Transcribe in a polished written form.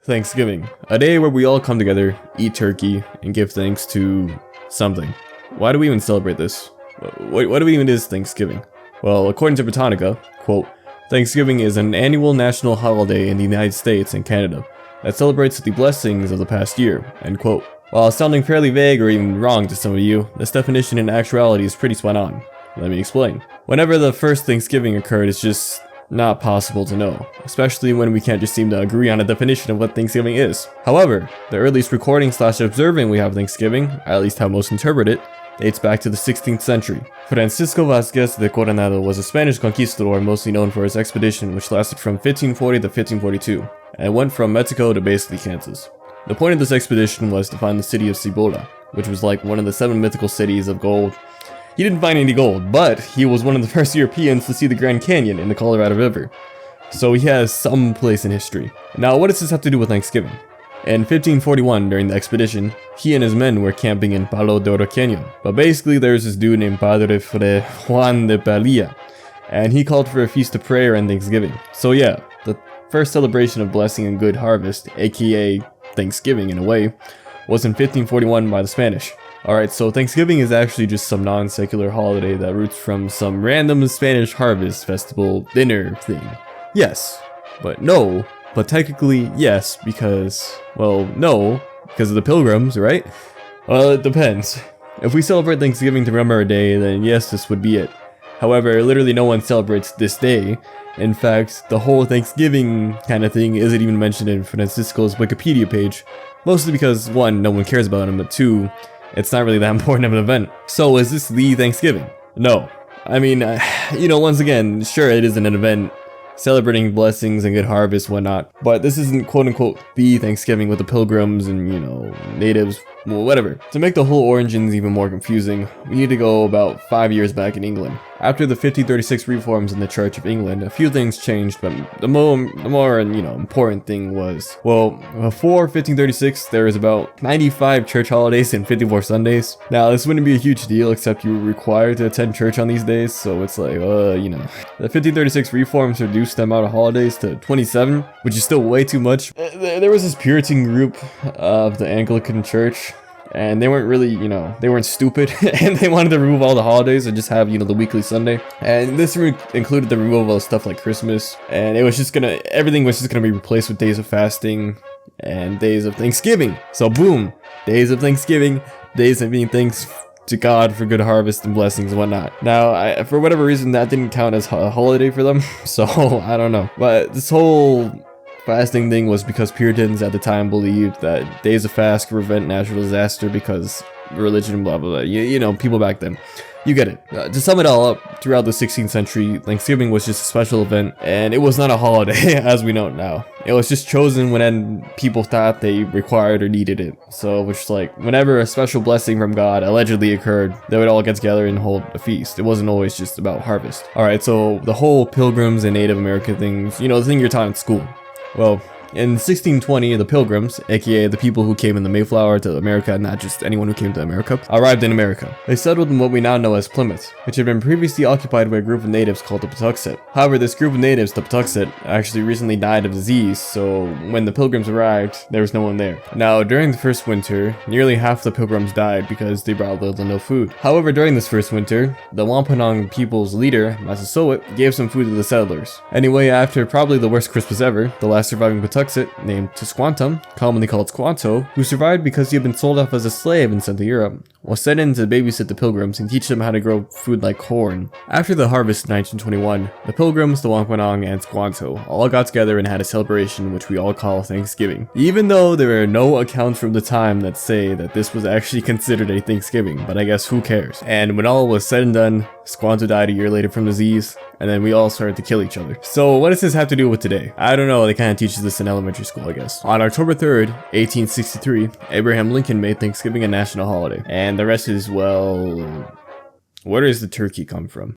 Thanksgiving, a day where we all come together, eat turkey, and give thanks to something. Why do we even celebrate this? What even is Thanksgiving? Well, according to Britannica, quote, Thanksgiving is an annual national holiday in the United States and Canada that celebrates the blessings of the past year, end quote. While sounding fairly vague or even wrong to some of you, this definition in actuality is pretty spot on. Let me explain. Whenever the first Thanksgiving occurred, it's just not possible to know, especially when we can't just seem to agree on a definition of what Thanksgiving is. However, the earliest recording / observing we have Thanksgiving, at least how most interpret it, dates back to the 16th century. Francisco Vázquez de Coronado was a Spanish conquistador mostly known for his expedition which lasted from 1540 to 1542, and went from Mexico to basically Kansas. The point of this expedition was to find the city of Cibola, which was like one of the 7 mythical cities of gold. He didn't find any gold, but he was one of the first Europeans to see the Grand Canyon in the Colorado River. So he has some place in history. Now, what does this have to do with Thanksgiving? In 1541, during the expedition, he and his men were camping in Palo de Oro Canyon. But basically, there's this dude named Padre Fray Juan de Padilla, and he called for a feast of prayer and Thanksgiving. So yeah, the first celebration of blessing and good harvest, aka Thanksgiving in a way, was in 1541 by the Spanish. Alright, so Thanksgiving is actually just some non-secular holiday that roots from some random Spanish harvest festival dinner thing. Yes, but no. But technically, yes, because, well, no, because of the Pilgrims, right? Well, it depends. If we celebrate Thanksgiving to remember a day, then yes, this would be it. However, literally no one celebrates this day. In fact, the whole Thanksgiving kind of thing isn't even mentioned in Francisco's Wikipedia page. Mostly because, 1, no one cares about him, but 2, it's not really that important of an event. So is this the Thanksgiving? No. I mean, once again, sure it isn't an event celebrating blessings and good harvest, whatnot, but this isn't quote-unquote the Thanksgiving with the Pilgrims and, natives, well, whatever. To make the whole origins even more confusing, we need to go about 5 years back in England. After the 1536 reforms in the Church of England, a few things changed, but the more important thing was, well, before 1536, there was about 95 church holidays and 54 Sundays. Now, this wouldn't be a huge deal, except you were required to attend church on these days, so it's like, The 1536 reforms reduced the amount of holidays to 27, which is still way too much. There was this Puritan group of the Anglican Church, and they weren't really, they weren't stupid, and they wanted to remove all the holidays and just have, the weekly Sunday. And this included the removal of stuff like Christmas, and everything was just gonna be replaced with days of fasting and days of Thanksgiving. So boom, days of Thanksgiving, days of being thanks to God for good harvest and blessings and whatnot. Now, for whatever reason, that didn't count as a holiday for them, so I don't know. But this whole fasting thing was because Puritans at the time believed that days of fast could prevent natural disaster because religion, blah blah blah. People back then. You get it. To sum it all up, throughout the 16th century, Thanksgiving was just a special event, and it was not a holiday as we know it now. It was just chosen when people thought they required or needed it. So, which whenever a special blessing from God allegedly occurred, they would all get together and hold a feast. It wasn't always just about harvest. Alright, so the whole Pilgrims and Native American things, the thing you're taught in school. Well, in 1620, the Pilgrims, aka the people who came in the Mayflower to America, not just anyone who came to America, arrived in America. They settled in what we now know as Plymouth, which had been previously occupied by a group of natives called the Patuxet. However, this group of natives, the Patuxet, actually recently died of disease, so when the Pilgrims arrived, there was no one there. Now, during the first winter, nearly half the Pilgrims died because they brought little to no food. However, during this first winter, the Wampanoag people's leader, Massasoit, gave some food to the settlers. Anyway, after probably the worst Christmas ever, the last surviving Patuxet, named Tisquantum, commonly called Squanto, who survived because he had been sold off as a slave and sent to Europe, was sent in to babysit the Pilgrims and teach them how to grow food like corn. After the harvest in 1921, the Pilgrims, the Wampanoag, and Squanto all got together and had a celebration which we all call Thanksgiving. Even though there are no accounts from the time that say that this was actually considered a Thanksgiving, but I guess who cares. And when all was said and done, Squanto died a year later from disease, and then we all started to kill each other. So what does this have to do with today? I don't know, they kind of teach this in elementary school, I guess. On October 3rd, 1863, Abraham Lincoln made Thanksgiving a national holiday. And the rest is, well, where does the turkey come from?